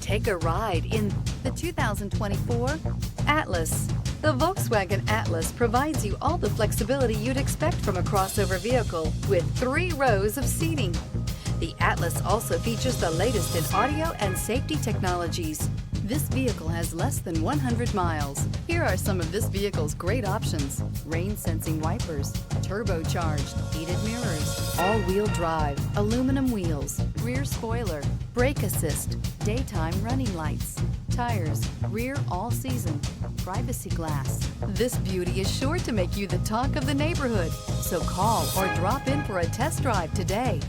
Take a ride in the 2024 Atlas. The Volkswagen Atlas provides you all the flexibility you'd expect from a crossover vehicle with 3 rows of seating. The Atlas also features the latest in audio and safety technologies. This vehicle has less than 100 miles. Here are some of this vehicle's great options: rain sensing wipers, turbocharged, heated mirrors, all-wheel drive, aluminum wheels, rear spoiler, brake assist, daytime running lights, tires, rear all-season, privacy glass. This beauty is sure to make you the talk of the neighborhood. So call or drop in for a test drive today.